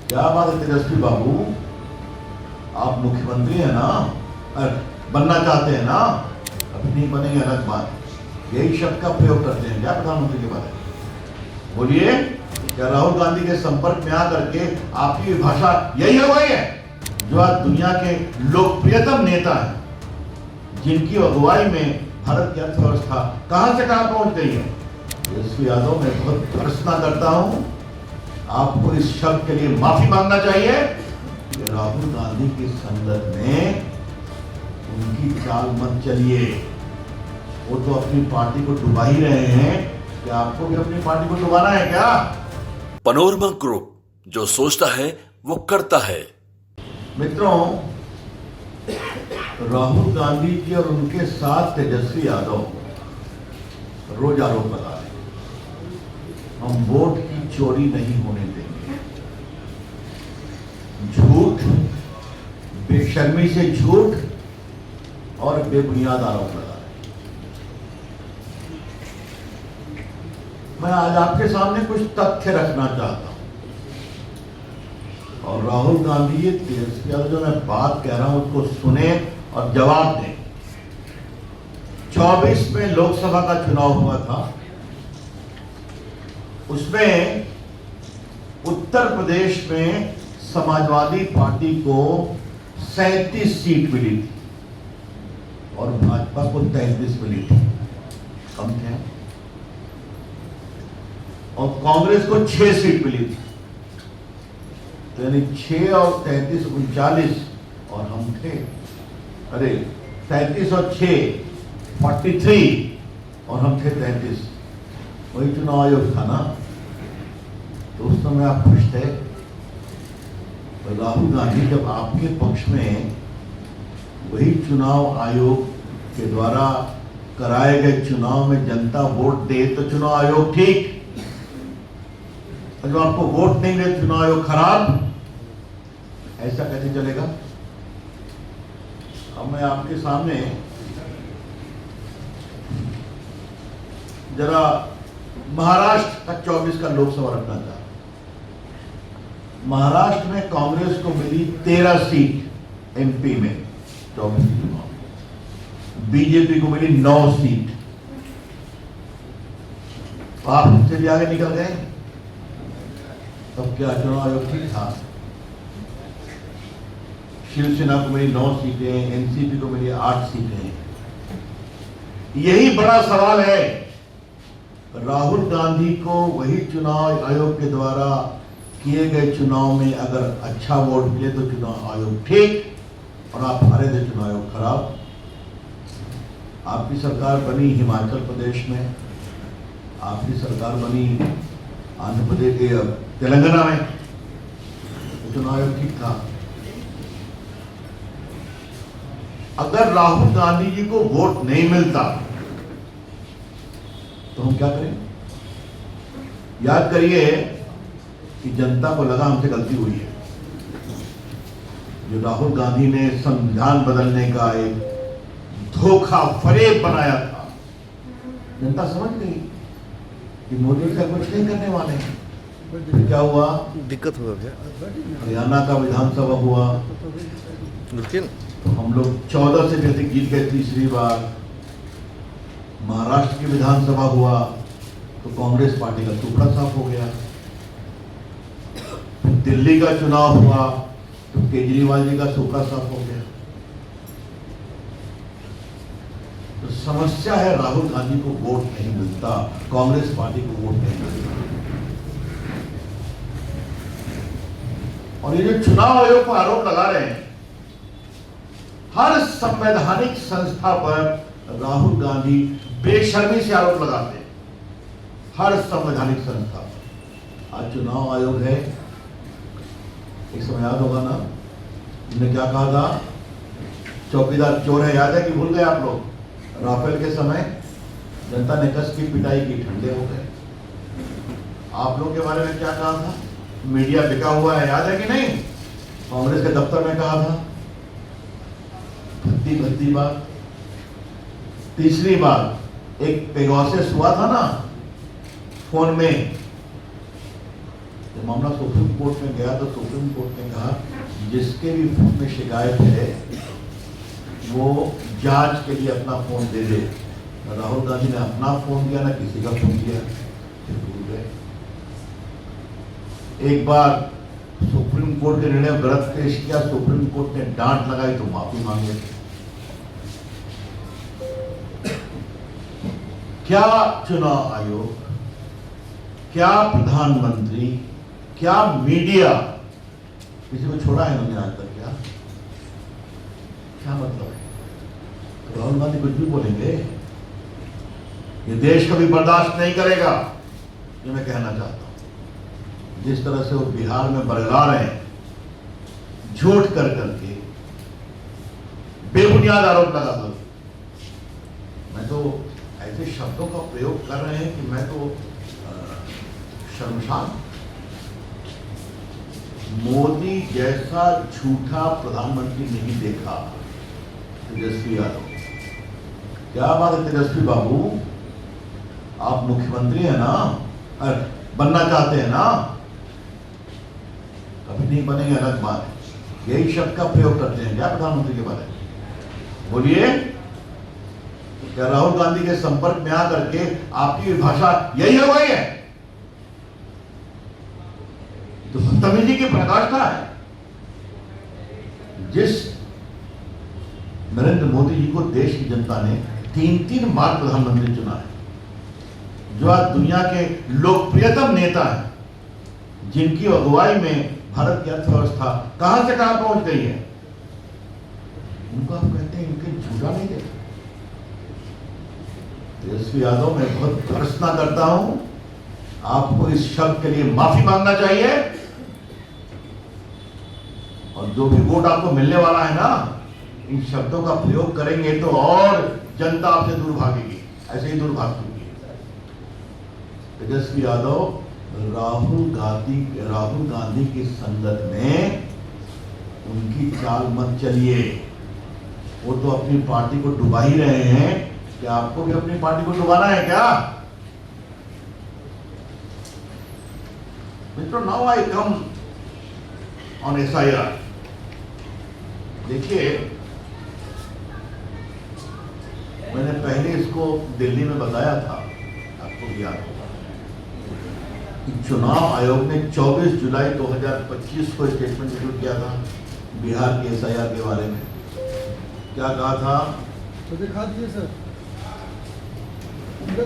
क्या बात है तेजस्वी बाबू, आप मुख्यमंत्री हैं ना, बनना चाहते हैं ना? अभी नहीं बनेंगे, अलग बात। यही शब्द का प्रयोग करते हैं क्या प्रधानमंत्री के बारे में? बोलिए, क्या राहुल गांधी के संपर्क में आकर के आपकी भाषा यही हो गई है? जो आज दुनिया के लोकप्रियतम नेता हैं, जिनकी अगुवाई में भारत की अर्थव्यवस्था कहां से कहां पहुंच गई है, तेजस्वी यादव मैं बहुत भर्त्सना करता हूं। आपको इस शब्द के लिए माफी मांगना चाहिए कि राहुल गांधी की संगत में उनकी चाल मत चलिए। वो तो अपनी पार्टी को डुबा ही रहे हैं, कि आपको भी अपनी पार्टी को डुबाना है क्या? पनोरमा ग्रुप, जो सोचता है वो करता है। मित्रों, राहुल गांधी जी और उनके साथ तेजस्वी यादव रोज आरोप लगा रहे हैं, हम वोट की चोरी नहीं होने देंगे। झूठ, बेशर्मी से झूठ और बेबुनियाद आरोप लगा रहे हैं। मैं आज आपके सामने कुछ तथ्य रखना चाहता हूं, और राहुल गांधी तेजस्वी यादव जो मैं बात कह रहा हूं उसको सुने और जवाब दें। 24 में लोकसभा का चुनाव हुआ था, उसमें उत्तर प्रदेश में समाजवादी पार्टी को 37 सीट मिली थी और भाजपा को 33 मिली थी, कम थे। और कांग्रेस को 6 सीट मिली थी, तो यानी 6 और 33 39, और हम थे, अरे 33 और 6 43, और हम थे 33। वही चुनाव आयोग था ना, तो उस समय आप खुश थे। तो राहुल गांधी जब आपके पक्ष में वही चुनाव आयोग के द्वारा कराए गए चुनाव में जनता वोट दे तो चुनाव आयोग ठीक, और जब आपको वोट नहीं दे चुनाव आयोग खराब, ऐसा कैसे चलेगा? अब मैं आपके सामने जरा महाराष्ट्र का 24 का लोकसभा रखना चाहता हूं। महाराष्ट्र में कांग्रेस को मिली 13 सीट एमपी में 24 चुनाव, बीजेपी को मिली 9 सीट। आप उससे भी आगे निकल गए, तब क्या चुनाव आयोग ठीक था? शिवसेना को मिली 9 सीटें, एनसीपी को मिली 8 सीटें। यही बड़ा सवाल है, राहुल गांधी को वही चुनाव आयोग के द्वारा किए गए चुनाव में अगर अच्छा वोट मिले तो चुनाव आयोग ठीक, और आप हारे थे चुनाव आयोग खराब। आपकी सरकार बनी हिमाचल प्रदेश में, आपकी सरकार बनी आंध्र प्रदेश के तेलंगाना में, तो चुनाव आयोग ठीक था। अगर राहुल गांधी जी को वोट नहीं मिलता तो हम क्या करें? याद करिए कि जनता को लगा हमसे गलती हुई है। जो राहुल गांधी ने संविधान बदलने का एक धोखा फरेब बनाया था, जनता समझ गई कि मोदी से कुछ नहीं करने वाले हैं। फिर क्या हुआ? दिक्कत हुआ क्या? हरियाणा का विधानसभा हुआ, लेकिन तो हम लोग 14 से भी जीत गए तीसरी बार। महाराष्ट्र की विधानसभा हुआ तो कांग्रेस पार्टी का टुकड़ा साफ हो गया। फिर दिल्ली का चुनाव हुआ तो केजरीवाल जी का टुकड़ा साफ हो गया। तो समस्या है, राहुल गांधी को वोट नहीं मिलता, कांग्रेस पार्टी को वोट नहीं मिलता। और ये जो चुनाव आयोग पर आरोप लगा रहे हैं, हर संवैधानिक संस्था पर राहुल गांधी बेशर्मी से आरोप लगाते हैं, हर संवैधानिक संस्था पर। आज चुनाव आयोग है, एक समय याद होगा ना, इन्होंने क्या कहा था? चौकीदार चोर है, याद है कि भूल गए आप लोग? राफेल के समय जनता ने कस की पिटाई की, ठंडे हो गए। आप लोग के बारे में क्या कहा था? मीडिया बिका हुआ है, याद है कि नहीं? कांग्रेस के दफ्तर में कहा था। भद्दी बात। तीसरी बात, एक पेगासस हुआ था ना फोन में, मामला सुप्रीम कोर्ट में गया तो सुप्रीम कोर्ट ने कहा जिसके भी फोन में शिकायत है वो जांच के लिए अपना फोन दे दे। राहुल गांधी ने अपना फोन दिया, ना किसी का फोन दिया, फिर भूल गए। एक बार सुप्रीम कोर्ट के निर्णय गलत पेश किया, सुप्रीम कोर्ट ने डांट लगाई तो माफी मांगी। क्या चुनाव आयोग, क्या प्रधानमंत्री, क्या मीडिया, किसी को छोड़ा है इन्होंने आज तक? क्या मतलब है? तो राहुल गांधी कुछ भी बोलेंगे, ये देश कभी बर्दाश्त नहीं करेगा, ये मैं कहना चाहता हूं। जिस तरह से वो बिहार में बरगला रहे हैं, झूठ कर करके, बेबुनियाद आरोप लगा कर, मैं तो ऐसे शब्दों का प्रयोग कर रहे हैं कि मैं तो शर्मसार। मोदी जैसा झूठा प्रधानमंत्री नहीं देखा। तेजस्वी यादव, क्या बात है तेजस्वी बाबू, आप मुख्यमंत्री हैं ना, बनना चाहते हैं ना, कभी नहीं बनेंगे अलग बात है। यही शब्द का प्रयोग करते हैं क्या प्रधानमंत्री के बारे में? बोलिए, क्या राहुल गांधी के संपर्क में आकर के आपकी भाषा यही हो गई है? तो बदतमीजी की प्रकाष्ठा है। जिस नरेंद्र मोदी जी को देश की जनता ने 3-3 बार प्रधानमंत्री चुना है, जो आज दुनिया के लोकप्रियतम नेता हैं, जिनकी अगुवाई में भारत की अर्थव्यवस्था कहां से कहां पहुंच गई है, उनको आप कहते हैं इनके झूठा नहीं देखा। तेजस्वी यादव, मैं बहुत भर्त्सना करता हूं, आपको इस शब्द के लिए माफी मांगना चाहिए, और जो भी वोट आपको मिलने वाला है ना, इन शब्दों का प्रयोग करेंगे तो और जनता आपसे दूर भागेगी, ऐसे ही दूर भागेगी। तेजस्वी यादव, राहुल गांधी की संगत में उनकी चाल मत चलिए। वो तो अपनी पार्टी को डुबा ही रहे हैं, क्या आपको भी अपनी पार्टी को डुबाना है क्या? मित्रों, now I come on SIR। देखिए, मैंने पहले इसको दिल्ली में बताया था, आपको याद होगा कि चुनाव आयोग ने 24 जुलाई 2025 को स्टेटमेंट इशू किया था बिहार के SIR के बारे में। क्या कहा था? तो दिखा दीजिए सर, सीधा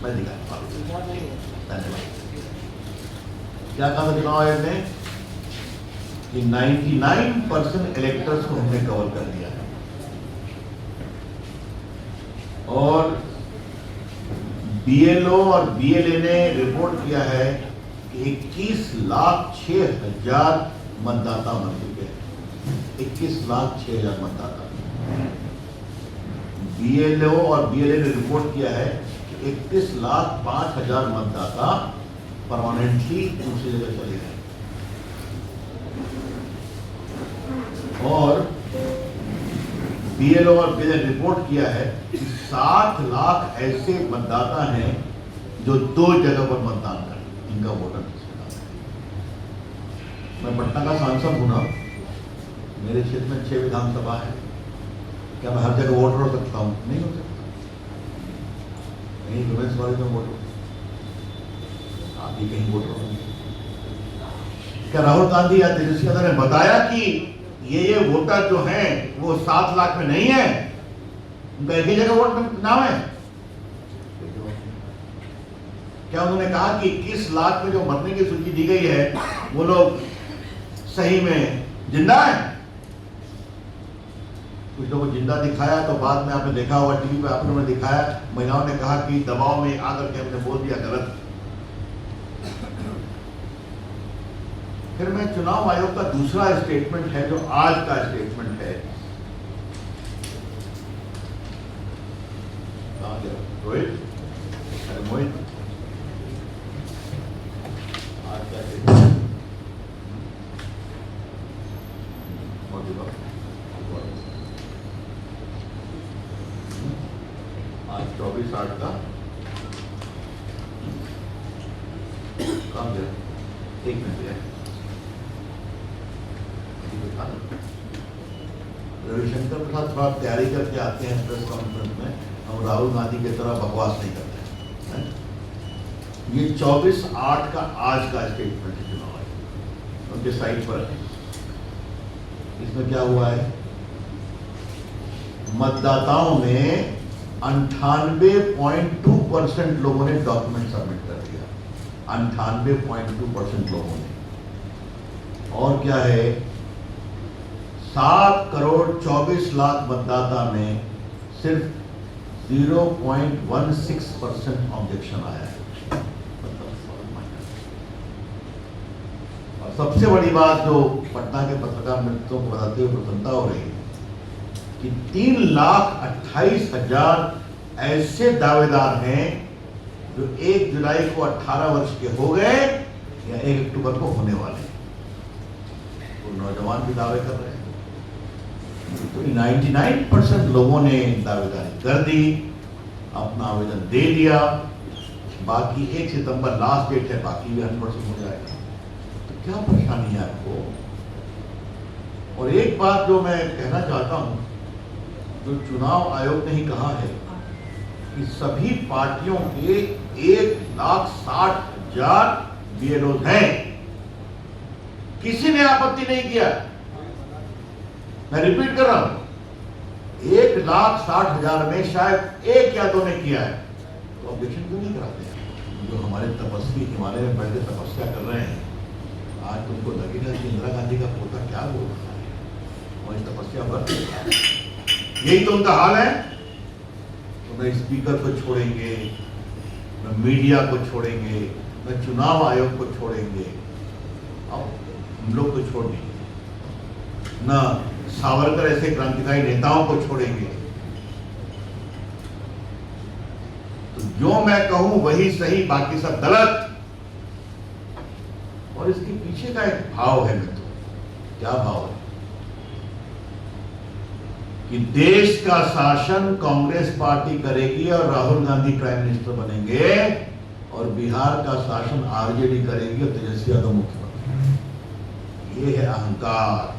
मैं दिखा, धन्यवाद। क्या कहा था चुनाव आयोग ने? कि 99% इलेक्टर्स को हमने कवर कर दिया है, और BLO और BLA ने रिपोर्ट किया है कि 21,06,000 मतदाता मर चुके हैं। 21,06,000 मतदाता। BLO और BLA ने रिपोर्ट किया है कि 31,05,000 मतदाता परमानेंटली दूसरी जगह चले गए, और BLO और BLA ने रिपोर्ट किया है कि 7 लाख ऐसे मतदाता हैं जो 2 जगह पर मतदान करें, इनका वोटर लिस्ट। मैं पटना का सांसद हूं ना, मेरे क्षेत्र में 6 विधानसभा है, क्या मैं हर जगह वोटर हो सकता हूं? नहीं हो सकता। कहीं वुमेन्स वाले में वोटर, आप भी कहीं वोटर होंगे। क्या राहुल गांधी या तेजस्वी यादव ने बताया कि ये वोटर जो हैं वो 7 लाख में नहीं है, उनका एक ही जगह वोट नाम है? क्या उन्होंने कहा कि 21 लाख में जो मरने की सूची दी गई है वो लोग सही में जिंदा है? कुछ लोगों को जिंदा दिखाया, तो बाद में आपने देखा होगा टीवी पे आप लोगों ने दिखाया, महिलाओं ने कहा कि दबाव में आकर के हमने बोल दिया गलत। फिर मैं चुनाव आयोग का दूसरा स्टेटमेंट है जो आज का स्टेटमेंट है, रोहित, अरे मोहित, आज का स्टेटमेंट आज 24/8 का काम करें, एक मिनट यार। रविशंकर प्रसाद थोड़ा तैयारी करके आते हैं प्रेस कॉन्फ्रेंस में, हम राहुल गांधी की तरह बकवास नहीं करते हैं। ये 24/8 का आज का स्टेटमेंट है चुनाव आयोग उनके साइट पर है। इसमें क्या हुआ है, मतदाताओं में 98.2% लोगों ने डॉक्यूमेंट सबमिट कर दिया, 98.2% लोगों ने। और क्या है, 7,24,00,000 मतदाता में सिर्फ 0.16% ऑब्जेक्शन आया है। और सबसे बड़ी बात जो पटना के पत्रकार मित्रों को बताते हुए प्रसन्नता हो रही है कि 3,28,000 ऐसे दावेदार हैं जो 1 जुलाई को 18 वर्ष के हो गए या 1 अक्टूबर को होने वाले हैं। तो नौजवान भी दावे कर रहे हैं। तो 99% लोगों ने दावेदारी कर दी, अपना आवेदन दे दिया। बाकी 1 सितंबर लास्ट डेट है, बाकी भी 100% हो जाएगा। तो क्या परेशानी है आपको? और एक बात जो मैं कहना चाहता हूं, जो चुनाव आयोग ने ही कहा है कि सभी पार्टियों के 1,60,000 BLO हैं, किसी ने आपत्ति नहीं किया। मैं रिपीट कर रहा हूं, 1,60,000 में शायद 1 या 2 ने किया है, तो ऑब्जेक्शन क्यों नहीं कराते हैं? जो हमारे तपस्वी हिमालय में बैठ के तपस्या कर रहे हैं, आज तुमको लगेगा कि इंदिरा गांधी का पोता क्या बोल रहा है और इस तपस्या पर यही तो उनका हाल है। तो न स्पीकर को छोड़ेंगे, न मीडिया को छोड़ेंगे, न चुनाव आयोग को छोड़ेंगे, अब हम लोग को छोड़ देंगे, न सावरकर ऐसे क्रांतिकारी नेताओं को छोड़ेंगे। तो जो मैं कहूं वही सही, बाकी सब गलत। और इसके पीछे का एक भाव है मित्रों, क्या भाव है कि देश का शासन कांग्रेस पार्टी करेगी और राहुल गांधी प्राइम मिनिस्टर बनेंगे, और बिहार का शासन आरजेडी करेगी और तेजस्वी यादव मुख्यमंत्री। ये है अहंकार।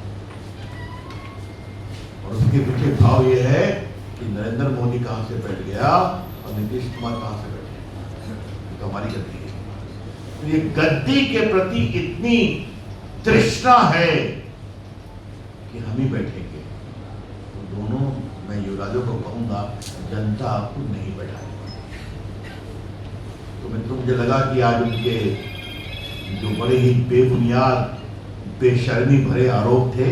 और उसके पीछे भाव ये है कि नरेंद्र मोदी कहां से बैठ गया और नीतीश कुमार कहां से बैठ गया। तो हमारी गद्दी है, तो ये गद्दी के प्रति इतनी तृष्णा है कि हम ही बैठेंगे। तो दोनों, मैं युवराजों को कहूंगा, जनता आपको नहीं बैठाएगी। तो मित्रों, मुझे लगा कि आज उनके जो बड़े ही बेबुनियाद, बेशर्मी भरे आरोप थे,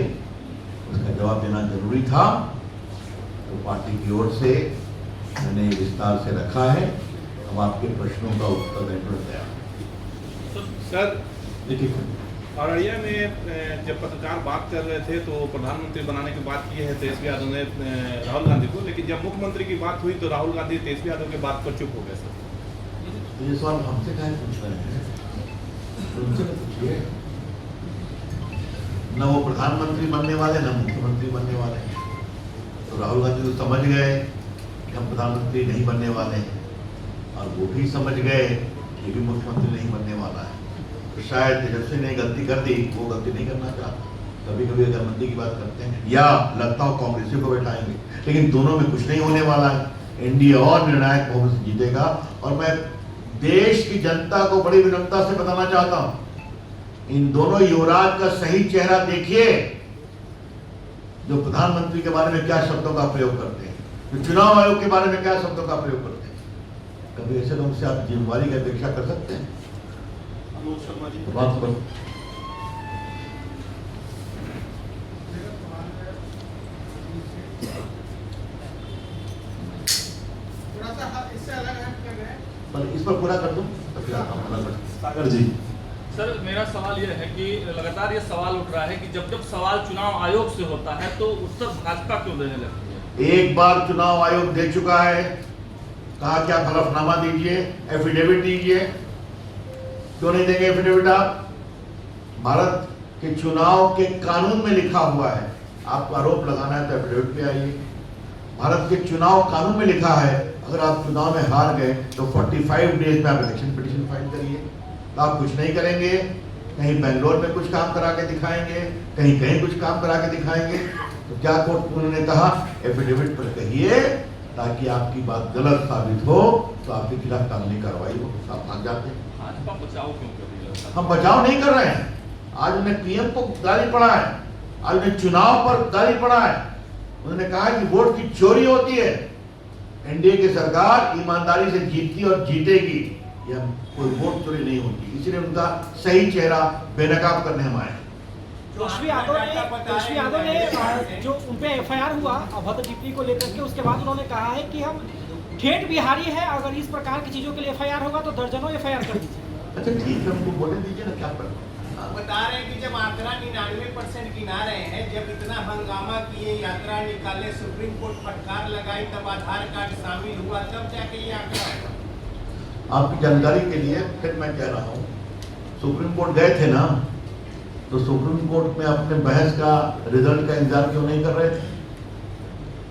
उसका जवाब देना जरूरी था। तो पार्टी की ओर से मैंने विस्तार से रखा है। अब आपके प्रश्नों का उत्तर देने पर तैयार। सर, देखिए, अररिया में जब पत्रकार बात कर रहे थे तो प्रधानमंत्री बनाने की बात की है तेजस्वी यादव ने राहुल गांधी को, लेकिन जब मुख्यमंत्री की बात हुई तो राहुल गांधी तेजस्वी यादव की बात पर चुप हो गए। सर, ये सवाल हमसे काहे पूछ रहे हैं? उनसे पूछिए। न वो प्रधानमंत्री बनने वाले, न मुख्यमंत्री बनने वाले। तो राहुल गांधी तो समझ गए कि हम प्रधानमंत्री नहीं बनने वाले हैं, और वो भी समझ गए कि ये भी मुख्यमंत्री नहीं बनने वाला है। तो शायद तेजस्वी ने गलती कर दी, वो गलती नहीं करना चाहता। कभी कभी अगर मंदी की बात करते हैं, या लगता हो कांग्रेसियों को बैठाएंगे, लेकिन दोनों में कुछ नहीं होने वाला है। एनडीए और निर्णायक बहुमत से जीतेगा। और मैं देश की जनता को बड़ी विनम्रता से बताना चाहता हूं, इन दोनों युवराज का सही चेहरा देखिए, जो प्रधानमंत्री के बारे में क्या शब्दों का प्रयोग करते हैं, जो चुनाव आयोग के बारे में क्या शब्दों का प्रयोग करते हैं। कभी ऐसे लोगों से आप जिम्मेवारी की अपेक्षा कर सकते हैं? मनोज शर्मा जी, तो बात करो। पर इस पर पूरा कर दूं तो फिर आप अपना कर। सागर जी, सर, मेरा सवाल यह है कि लगातार ये सवाल उठ रहा है कि जब जब सवाल चुनाव आयोग से होता है तो उत्तर भाजपा क्यों देने लगती है? एक बार चुनाव आयोग दे चुका है, कहा क्या हलफनामा दीजिए, एफिडेविट दीजिए। क्यों नहीं देंगे एफिडेविट? आप भारत के चुनाव के कानून में लिखा हुआ है, आपको आरोप लगाना है तो एफिडेविट पे आइए। भारत के चुनाव कानून में लिखा है, अगर आप चुनाव में हार गए तो 45 डेज में आप इलेक्शन पिटीशन फाइल करिए। तो आप कुछ नहीं करेंगे, कहीं बेंगलोर में कुछ काम करा के दिखाएंगे, कहीं कहीं कुछ काम करा के दिखाएंगे। तो क्या कोर्ट उन्होंने कहा एफिडेविट पर कहिए, ताकि आपकी बात गलत साबित हो तो आपके खिलाफ कानूनी कार्रवाई हो। आप भाग जाते हैं। भाजपा बचाव क्यों कर रही है? हम बचाव नहीं कर रहे हैं। आज उन्हें पीएम को गाली पड़ा है, आज उन्हें चुनाव पर गाली पड़ा है। उन्होंने कहा कि वोट की चोरी होती है। एनडीए की सरकार ईमानदारी से जीतती और जीतेगी, यह कोई वोट चोरी नहीं होती। इसलिए उनका सही चेहरा बेनकाब करने हम आए। तेजस्वी यादव ने जो उन पे एफआईआर हुआ अभद्र टिप्पणी को लेकर के, उसके बाद उन्होंने कहा है कि हम ठेठ बिहारी है, अगर इस प्रकार की चीजों के लिए एफआईआर होगा तो दर्जनों एफआईआर कर दीजिए। अच्छा ठीक है, उनको बोलने दीजिए ना, क्या पर बता रहे हैं कि जब आंकड़ा 99% गिना रहे हैं, जब इतना हंगामा किए, यात्रा निकाले, सुप्रीम कोर्ट फटकार लगाई, तब आधार कार्ड शामिल हुआ, तब जाके ये आंकड़ा आया। आपकी जानकारी के लिए फिर मैं कह रहा हूँ, सुप्रीम कोर्ट गए थे ना, तो सुप्रीम कोर्ट में अपने बहस का रिजल्ट का इंतजार क्यों नहीं कर रहे थे?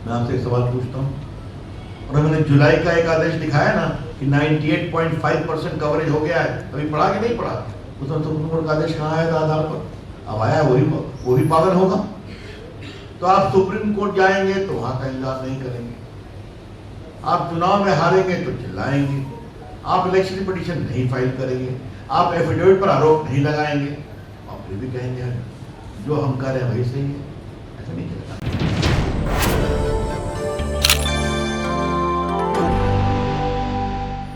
मैं आपसे एक सवाल पूछता हूँ। और हमने जुलाई का एक आदेश दिखाया ना कि 98.5% कवरेज हो गया है, अभी पढ़ा कि नहीं पढ़ा? उसमें सुप्रीम कोर्ट का आदेश कहाँ आया था आधार पर? अब आया, वही पागल होगा। तो आप सुप्रीम कोर्ट जाएंगे तो वहां का इंतजार नहीं करेंगे, आप चुनाव में हारेंगे तो चिल्लाएंगे, आप इलेक्शन पिटीशन नहीं फाइल करेंगे, आप एफिडेविट पर आरोप नहीं लगाएंगे, आप फिर भी कहेंगे जो हम कर रहे हैं वही सही है। ऐसा नहीं चलेगा।